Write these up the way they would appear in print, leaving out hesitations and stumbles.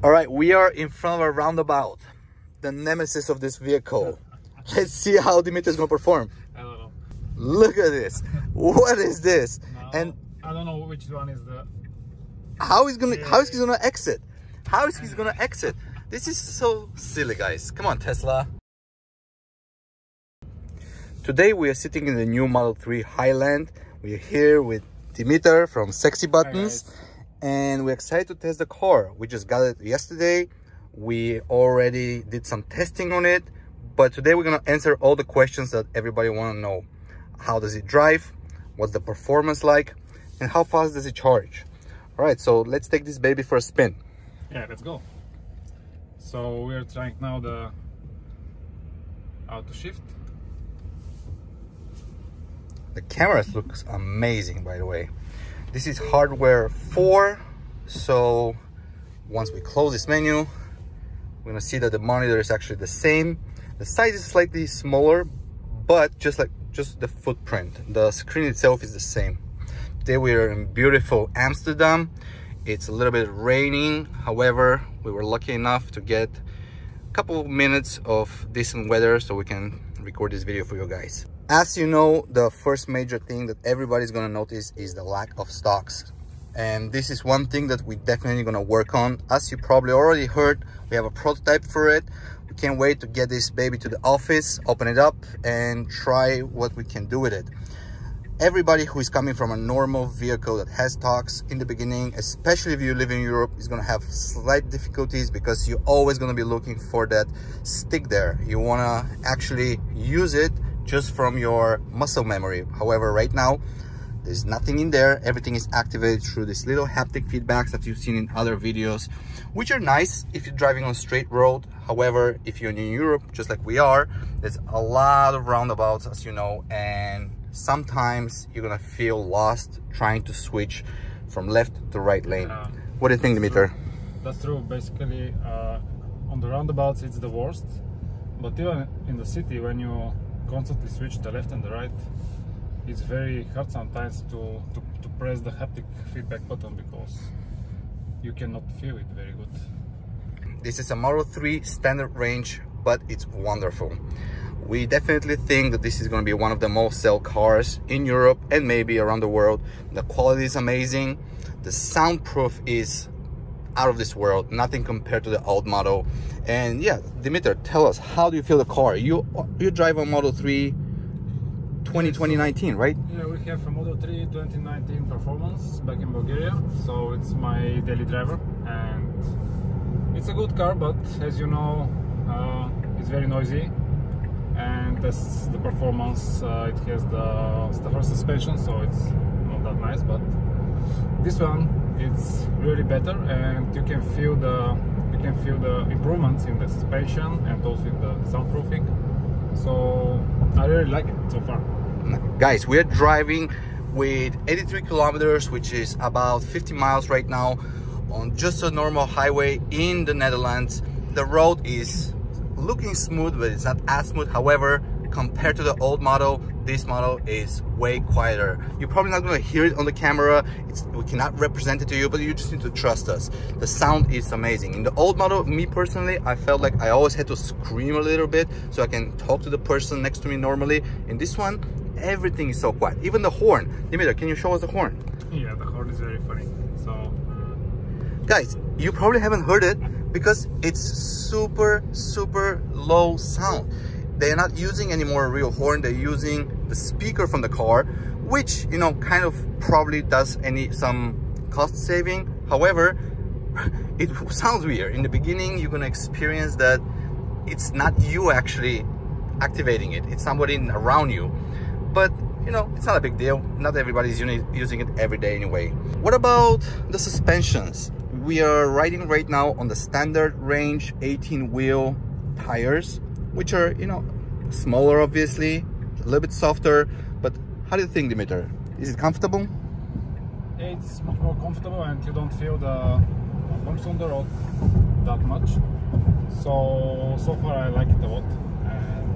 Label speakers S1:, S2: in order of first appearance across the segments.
S1: All right, we are in front of a roundabout, the nemesis of this vehicle. Let's see how Dimitri is going to perform.
S2: I don't know.
S1: Look at this. What is this?
S2: No,
S1: and
S2: I don't know which one is the...
S1: how is he going to exit? How is he going to exit? This is so silly, guys. Come on, Tesla. Today we are sitting in the new Model 3 Highland. We're here with Dimitri from Sexy Buttons. And we're excited to test the car. We just got it yesterday. We already did some testing on it. But today we're gonna answer all the questions that everybody wanna know. How does it drive? What's the performance like? And how fast does it charge? All right, so let's take this baby for a spin.
S2: Yeah, let's go. So we're trying now the auto shift.
S1: The camera looks amazing, by the way. This is hardware 4, so once we close this menu, we're gonna see that the monitor is actually the same. The size is slightly smaller, but just the footprint. The screen itself is the same. Today we are in beautiful Amsterdam. It's a little bit raining. However, we were lucky enough to get a couple of minutes of decent weather so we can record this video for you guys. As you know, the first major thing that everybody's gonna notice is the lack of stocks. And this is one thing that we definitely gonna work on. As you probably already heard, we have a prototype for it. We can't wait to get this baby to the office, open it up, and try what we can do with it. Everybody who is coming from a normal vehicle that has stocks in the beginning, especially if you live in Europe, is gonna have slight difficulties because you're always gonna be looking for that stick there. You wanna actually use it just from your muscle memory. However, right now there's nothing in there. Everything is activated through this little haptic feedbacks that you've seen in other videos, which are nice if you're driving on straight road. However, if you're in Europe just like we are, there's a lot of roundabouts, as you know, and sometimes you're gonna feel lost trying to switch from left to right lane. What do you think, Dimitri?
S2: That's true. Basically, on the roundabouts it's the worst, but even in the city, when you constantly switch the left and the right, it's very hard sometimes to press the haptic feedback button because you cannot feel it very good.
S1: This is a Model 3 standard range, but it's wonderful. We definitely think that this is going to be one of the most sell cars in Europe and maybe around the world. The quality is amazing. The soundproof is out of this world, nothing compared to the old model. And yeah, Dimitri, tell us, how do you feel the car? You drive a Model 3 2019, right?
S2: Yeah, we have a Model 3 2019 performance back in Bulgaria, so it's my daily driver, and it's a good car, but as you know, it's very noisy, and as the performance, it has the Stafford suspension, so it's not that nice. But this one, it's really better, and you can feel the improvements in the suspension and also in the soundproofing. So I really like it so far.
S1: Guys, we're driving with 83 kilometers, which is about 50 miles right now, on just a normal highway in the Netherlands. The road is looking smooth, but it's not as smooth. However, compared to the old model, this model is way quieter. You're probably not going to hear it on the camera. We cannot represent it to you, but you just need to trust us. The sound is amazing. In the old model, me personally, I felt like I always had to scream a little bit so I can talk to the person next to me normally. In this one, everything is so quiet. Even the horn. Dimitri, can you show us the horn?
S2: Yeah, the horn is very funny. So,
S1: guys, you probably haven't heard it because it's super low sound. They're not using any more a real horn. They're using the speaker from the car, which, you know, kind of probably does some cost saving. However, it sounds weird. In the beginning, you're gonna experience that it's not you actually activating it. It's somebody around you. But, you know, it's not a big deal. Not everybody's using it every day anyway. What about the suspensions? We are riding right now on the standard range 18-wheel tires, which are, you know, smaller, obviously, a little bit softer. But how do you think, Dimitri? Is it comfortable?
S2: It's much more comfortable, and you don't feel the bumps on the road that much. So far I like it a lot, and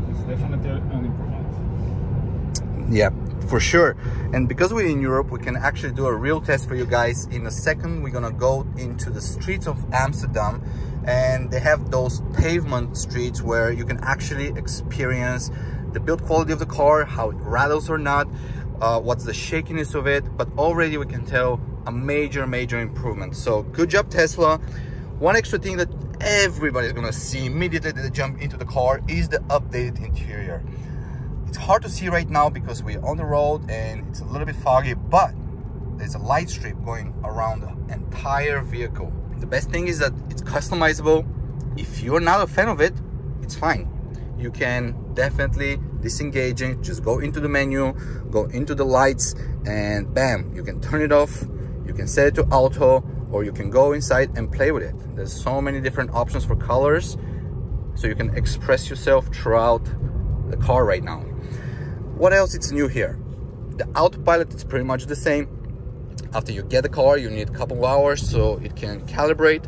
S2: it's definitely an improvement.
S1: Yeah, for sure. And because we're in Europe, we can actually do a real test for you guys. In a second, we're gonna go into the streets of Amsterdam, and they have those pavement streets where you can actually experience the build quality of the car, how it rattles or not, what's the shakiness of it. But already we can tell a major improvement. So good job, Tesla. One extra thing that everybody's gonna see immediately that they jump into the car is the updated interior. It's hard to see right now because we're on the road and it's a little bit foggy, but there's a light strip going around the entire vehicle. The best thing is that it's customizable. If you're not a fan of it, it's fine. You can definitely disengage it, just go into the menu, go into the lights, and bam, you can turn it off, you can set it to auto, or you can go inside and play with it. There's so many different options for colors, so you can express yourself throughout the car right now. What else is new here? The autopilot is pretty much the same. After you get the car, you need a couple of hours so it can calibrate,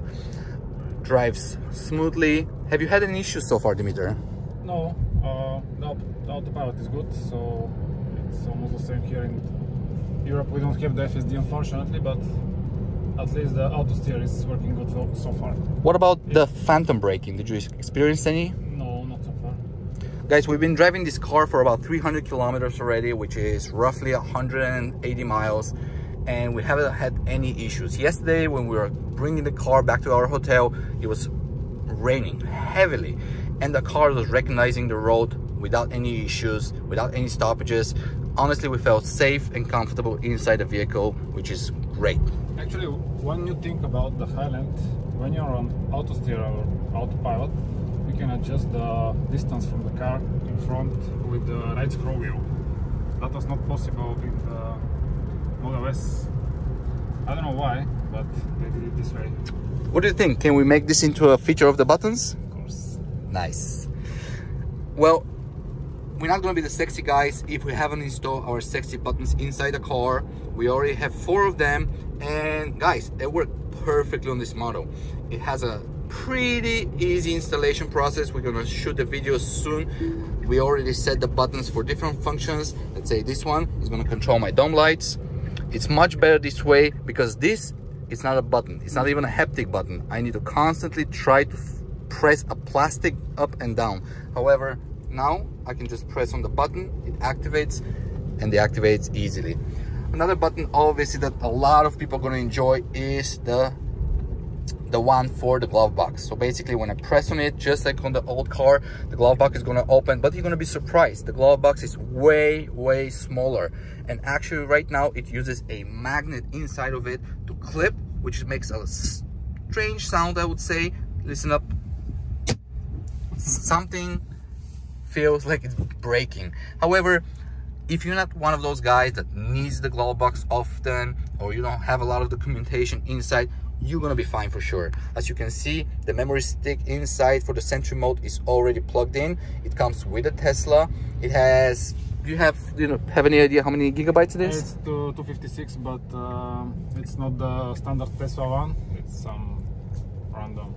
S1: drives smoothly. Have you had any issues so far, Dimitri?
S2: No, the autopilot is good, so it's almost the same here in Europe. We don't have the FSD, unfortunately, but at least the auto steer is working good so far.
S1: What about the phantom braking? Did you experience any?
S2: No, not so far.
S1: Guys, we've been driving this car for about 300 kilometers already, which is roughly 180 miles, and we haven't had any issues. Yesterday, when we were bringing the car back to our hotel, it was raining heavily, and the car was recognizing the road without any issues, without any stoppages. Honestly, we felt safe and comfortable inside the vehicle, which is great.
S2: Actually, one new thing about the Highland, when you're on auto steer or autopilot, you can adjust the distance from the car in front with the right scroll wheel. That was not possible in the Model S. I don't know why, but they did it this way.
S1: What do you think? Can we make this into a feature of the buttons?
S2: Of course.
S1: Nice. Well, we're not gonna be the sexy guys if we haven't installed our sexy buttons inside the car. We already have 4 of them, and guys, they work perfectly on this model. It has a pretty easy installation process. We're gonna shoot the video soon. We already set the buttons for different functions. Let's say this one is gonna control my dome lights. It's much better this way because this is not a button. It's not even a haptic button. I need to constantly try to press a plastic up and down. However, now I can just press on the button, it activates, and it activates easily. Another button obviously that a lot of people are going to enjoy is the one for the glove box. So basically when I press on it, just like on the old car, the glove box is going to open, but you're going to be surprised. The glove box is way smaller, and actually right now it uses a magnet inside of it to clip, which makes a strange sound, I would say. Listen up. Something feels like it's breaking. However, if you're not one of those guys that needs the glove box often, or you don't have a lot of documentation inside, you're gonna be fine for sure. As you can see, the memory stick inside for the Sentry mode is already plugged in. It comes with a Tesla. It has, do you have any idea how many gigabytes it is?
S2: It's 256, but it's not the standard Tesla one. It's some random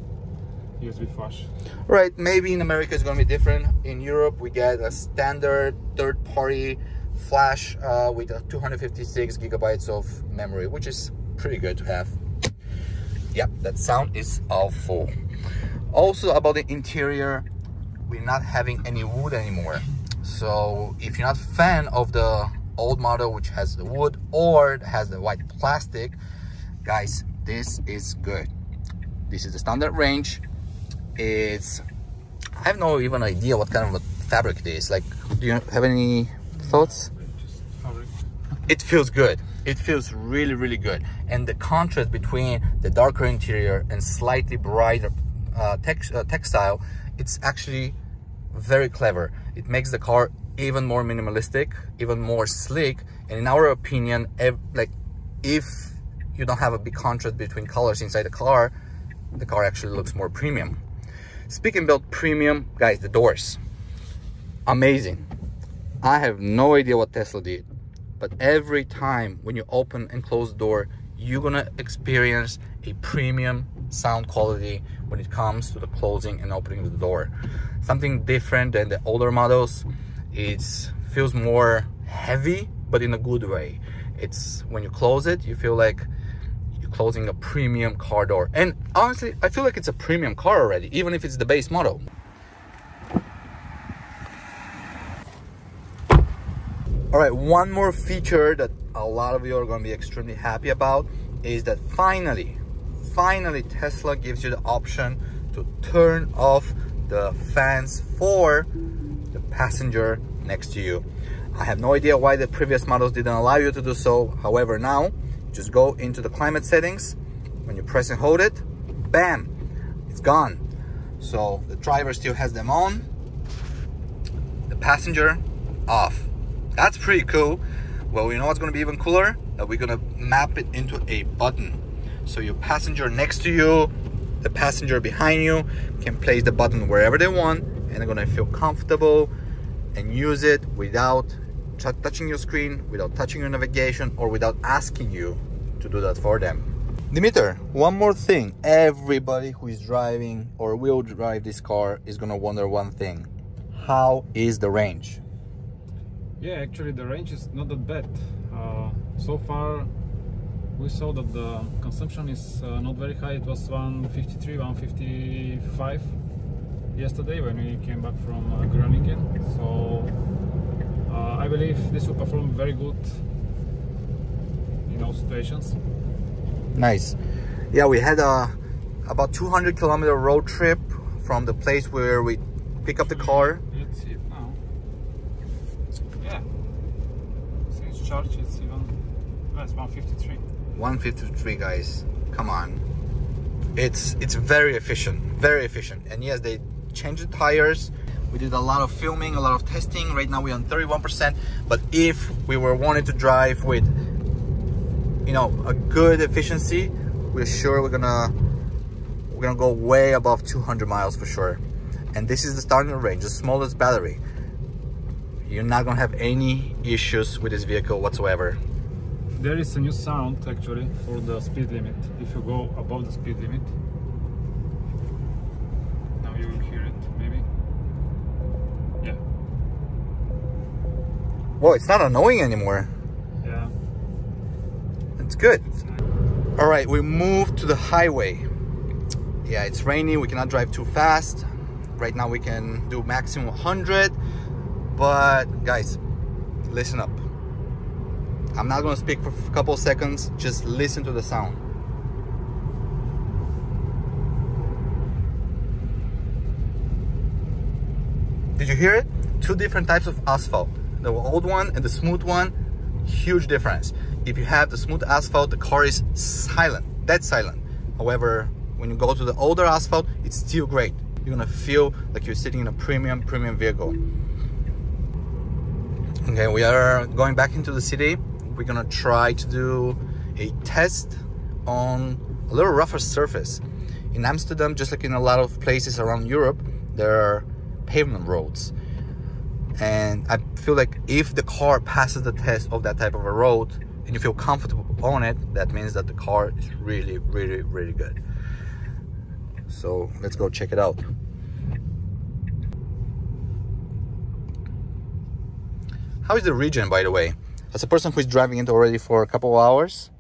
S2: USB flash.
S1: Right, maybe in America it's gonna be different. In Europe, we get a standard third-party flash with 256 gigabytes of memory, which is pretty good to have. Yep, that sound is awful. Also about the interior, we're not having any wood anymore. So if you're not a fan of the old model, which has the wood or has the white plastic, guys, this is good. This is the standard range. It's, I have no even idea what kind of a fabric it is. Like, do you have any thoughts?
S2: Just fabric.
S1: It feels good. It feels really good, and the contrast between the darker interior and slightly brighter textile, it's actually very clever. It makes the car even more minimalistic, even more sleek, and in our opinion, if you don't have a big contrast between colors inside the car actually looks more premium. Speaking about premium, guys, the doors, amazing. I have no idea what Tesla did, but every time when you open and close the door, you're gonna experience a premium sound quality when it comes to the closing and opening of the door. Something different than the older models. It feels more heavy, but in a good way. It's when you close it, you feel like you're closing a premium car door. And honestly, I feel like it's a premium car already, even if it's the base model. All right, one more feature that a lot of you are going to be extremely happy about is that finally Tesla gives you the option to turn off the fans for the passenger next to you. I have no idea why the previous models didn't allow you to do so. However, now just go into the climate settings. When you press and hold it, bam, it's gone. So the driver still has them on, the passenger off. That's pretty cool. Well, you know what's going to be even cooler? That we're going to map it into a button. So your passenger next to you, the passenger behind you can place the button wherever they want, and they're going to feel comfortable and use it without touching your screen, without touching your navigation, or without asking you to do that for them. Dimitar, one more thing. Everybody who is driving or will drive this car is going to wonder one thing. How is the range?
S2: Yeah, actually the range is not that bad. So far we saw that the consumption is not very high. It was 153, 155 yesterday when we came back from Groningen. So I believe this will perform very good in all situations.
S1: Nice. Yeah, we had about 200-kilometer road trip from the place where we pick up the car.
S2: Let's see it now. Yeah, since charge it's even, that's 153.
S1: 153, guys, come on. It's very efficient, very efficient. And yes, they changed the tires. We did a lot of filming, a lot of testing. Right now we're on 31%, but if we were wanting to drive with, you know, a good efficiency, we're sure we're gonna go way above 200 miles for sure. And this is the starting range, the smallest battery. You're not gonna have any issues with this vehicle whatsoever.
S2: There is a new sound actually for the speed limit. If you go above the speed limit, now you will hear it maybe. Yeah.
S1: Whoa, it's not annoying anymore.
S2: Yeah.
S1: It's good. All right, we moved to the highway. Yeah, it's rainy, we cannot drive too fast. Right now we can do maximum 100, but guys, listen up. I'm not gonna speak for a couple of seconds, just listen to the sound. Did you hear it? Two different types of asphalt. The old one and the smooth one, huge difference. If you have the smooth asphalt, the car is silent, dead silent. However, when you go to the older asphalt, it's still great. You're gonna feel like you're sitting in a premium vehicle. Okay, we are going back into the city. We're gonna try to do a test on a little rougher surface. In Amsterdam, just like in a lot of places around Europe, there are pavement roads. And I feel like if the car passes the test of that type of a road and you feel comfortable on it, that means that the car is really, really, really good. So let's go check it out. How is the region, by the way? As a person who is driving it already for a couple of hours?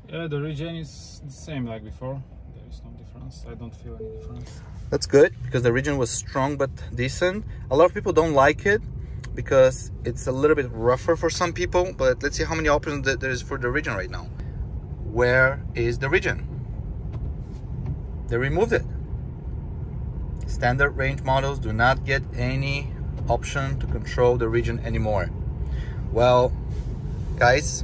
S2: Yeah, the region is the same like before. There is no difference. I don't feel any difference.
S1: That's good, because the region was strong but decent. A lot of people don't like it because it's a little bit rougher for some people, but let's see how many options there is for the region right now. Where is the region? They removed it. Standard range models do not get any option to control the region anymore. Well, guys,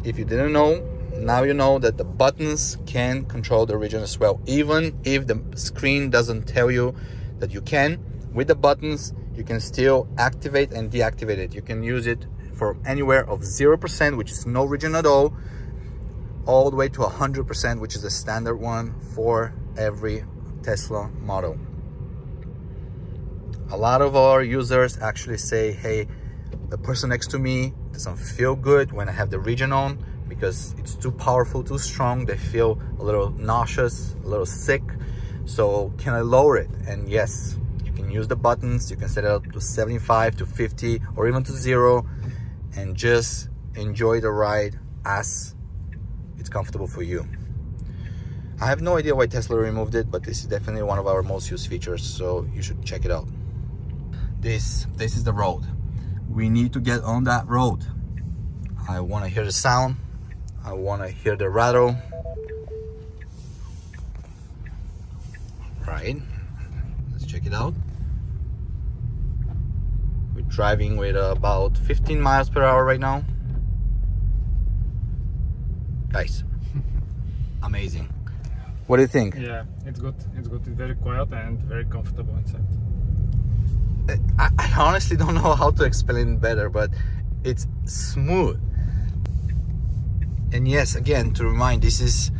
S1: if you didn't know, now you know that the buttons can control the region as well. Even if the screen doesn't tell you that you can, with the buttons, you can still activate and deactivate it. You can use it from anywhere of 0%, which is no region at all the way to 100%, which is the standard one for every Tesla model. A lot of our users actually say, hey, the person next to me doesn't feel good when I have the region on because it's too powerful, too strong. They feel a little nauseous, a little sick. So can I lower it? And yes, you can use the buttons. You can set it up to 75, to 50, or even to 0. and just enjoy the ride as it's comfortable for you. I have no idea why Tesla removed it, but this is definitely one of our most used features, so you should check it out. This is the road. We need to get on that road. I want to hear the sound. I want to hear the rattle. Right, let's check it out. We're driving with about 15 miles per hour right now. Guys, amazing. What do you think?
S2: Yeah, it's good. It's good. It's very quiet and very comfortable inside.
S1: I honestly don't know how to explain it better, but it's smooth. And yes, again, to remind, this is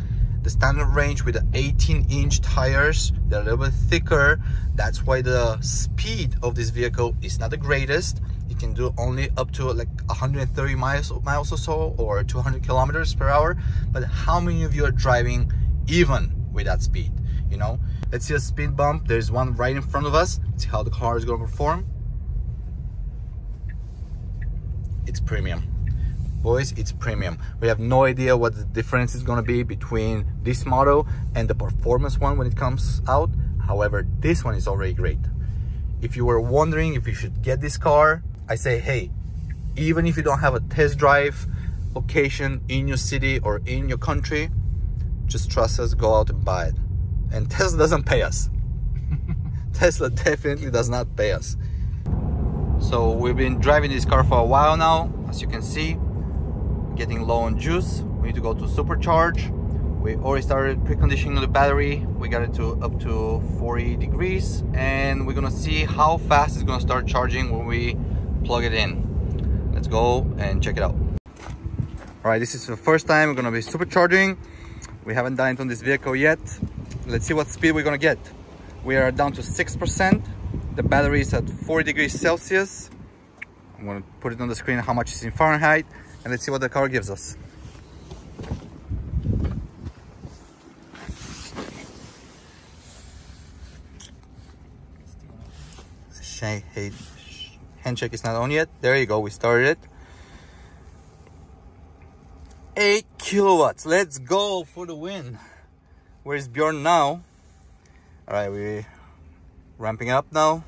S1: the standard range with the 18-inch tires. They're a little bit thicker. That's why the speed of this vehicle is not the greatest. You can do only up to like 130 miles or so, or 200 kilometers per hour. But how many of you are driving even with that speed? You know, let's see a speed bump. There's one right in front of us. Let's see how the car is going to perform. It's premium. Boys, it's premium. We have no idea what the difference is going to be between this model and the performance one when it comes out. However, this one is already great. If you were wondering if you should get this car, I say, hey, even if you don't have a test drive location in your city or in your country, just trust us, go out and buy it. And Tesla doesn't pay us. Tesla definitely does not pay us. So we've been driving this car for a while now. As you can see, getting low on juice. We need to go to supercharge. We already started preconditioning the battery. We got it to up to 40 degrees, and we're gonna see how fast it's gonna start charging when we plug it in. Let's go and check it out. All right, this is the first time we're gonna be supercharging. We haven't done it on this vehicle yet. Let's see what speed we're gonna get. We are down to 6%. The battery is at 40 degrees Celsius. I'm gonna put it on the screen how much is in Fahrenheit, and let's see what the car gives us. Hey, handshake is not on yet. There you go, we started it. 8 kilowatts. Let's go for the win. Where's Bjorn now? All right, we're ramping up now.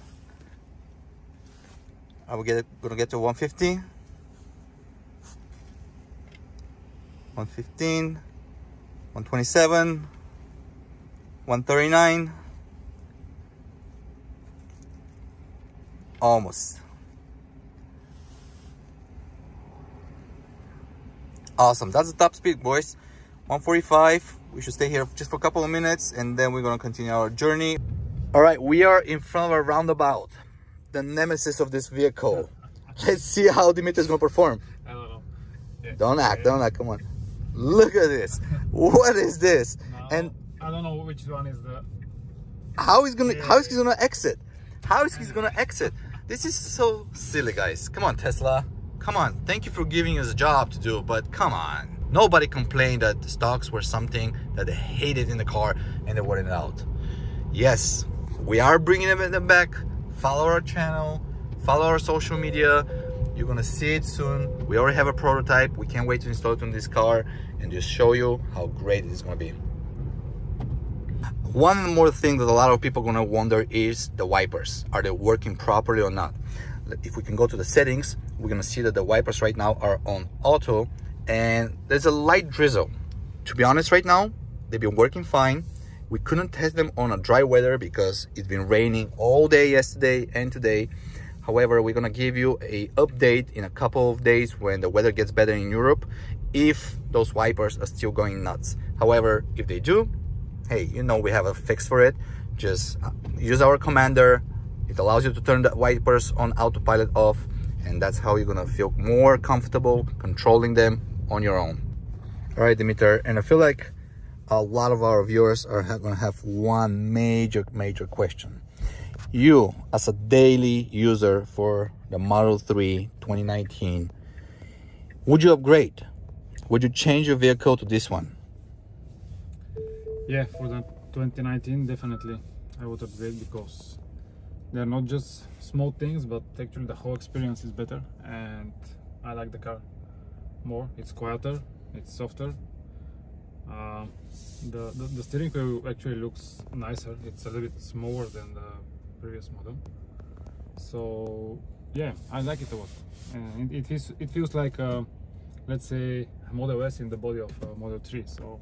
S1: Are we gonna get to 150? 115, 127, 139. Almost. Awesome. That's the top speed, boys. 145. We should stay here just for a couple of minutes, and then we're gonna continue our journey. All right, we are in front of a roundabout, the nemesis of this vehicle. Let's see how Dimitri's gonna perform.
S2: I don't know. Yeah.
S1: Don't act. Come on. Look at this. What is this?
S2: No,
S1: and
S2: I don't know which one is the.
S1: How is he gonna exit? How is he gonna exit? This is so silly, guys. Come on, Tesla. Come on. Thank you for giving us a job to do, but come on. Nobody complained that the stocks were something that they hated in the car and they wanted it out. Yes, we are bringing them back. Follow our channel. Follow our social media. You're gonna see it soon. We already have a prototype. We can't wait to install it on this car and just show you how great it is gonna be. One more thing that a lot of people are gonna wonder is the wipers. Are they working properly or not? If we can go to the settings, we're gonna see that the wipers right now are on auto and there's a light drizzle. To be honest, right now, they've been working fine. We couldn't test them on a dry weather because it's been raining all day yesterday and today. However, we're gonna give you an update in a couple of days when the weather gets better in Europe, if those wipers are still going nuts. However, if they do, hey, you know we have a fix for it. Just use our commander. It allows you to turn the wipers on autopilot off, and that's how you're gonna feel more comfortable controlling them on your own. All right, Dimitri, and I feel like a lot of our viewers are gonna have one major question. You, as a daily user for the Model 3 2019, would you upgrade? Would you change your vehicle to this one?
S2: Yeah, for the 2019, definitely I would upgrade, because they're not just small things, but actually the whole experience is better, and I like the car more. It's quieter, it's softer. The steering wheel actually looks nicer. It's a little bit smaller than the previous model. So yeah, I like it a lot. And it feels like let's say Model S in the body of Model 3. So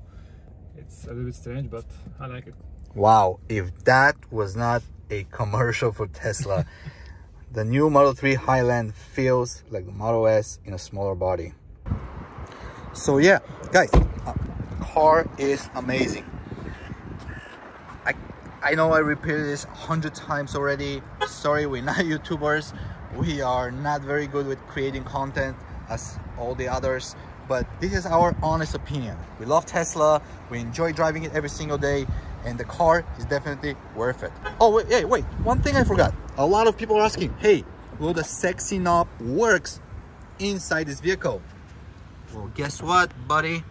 S2: it's a little bit strange, but I like it.
S1: Wow, if that was not a commercial for Tesla. The new Model 3 Highland feels like the Model S in a smaller body. So yeah, guys, car is amazing. I know I repeated this 100 times already. Sorry, we're not YouTubers. We are not very good with creating content as all the others, but this is our honest opinion. We love Tesla, we enjoy driving it every single day, and the car is definitely worth it. Oh wait, one thing I forgot. A lot of people are asking, hey, will the sexy knob works inside this vehicle? Well, guess what, buddy?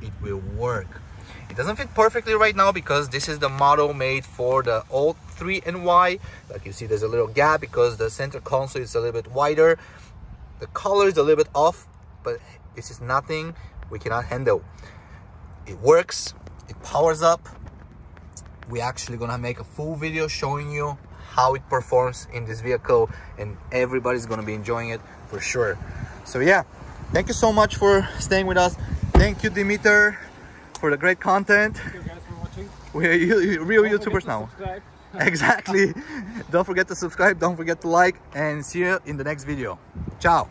S1: It will work. It doesn't fit perfectly right now because this is the model made for the old 3NY. Like you see, there's a little gap because the center console is a little bit wider. The color is a little bit off, but this is nothing we cannot handle. It works, it powers up. We're actually gonna make a full video showing you how it performs in this vehicle, and everybody's gonna be enjoying it for sure. So yeah, thank you so much for staying with us. Thank you, Dimitar, for the great content.
S2: Thank you guys for watching.
S1: We're real YouTubers now. Exactly. Don't forget to subscribe, don't forget to like, and see you in the next video. Ciao.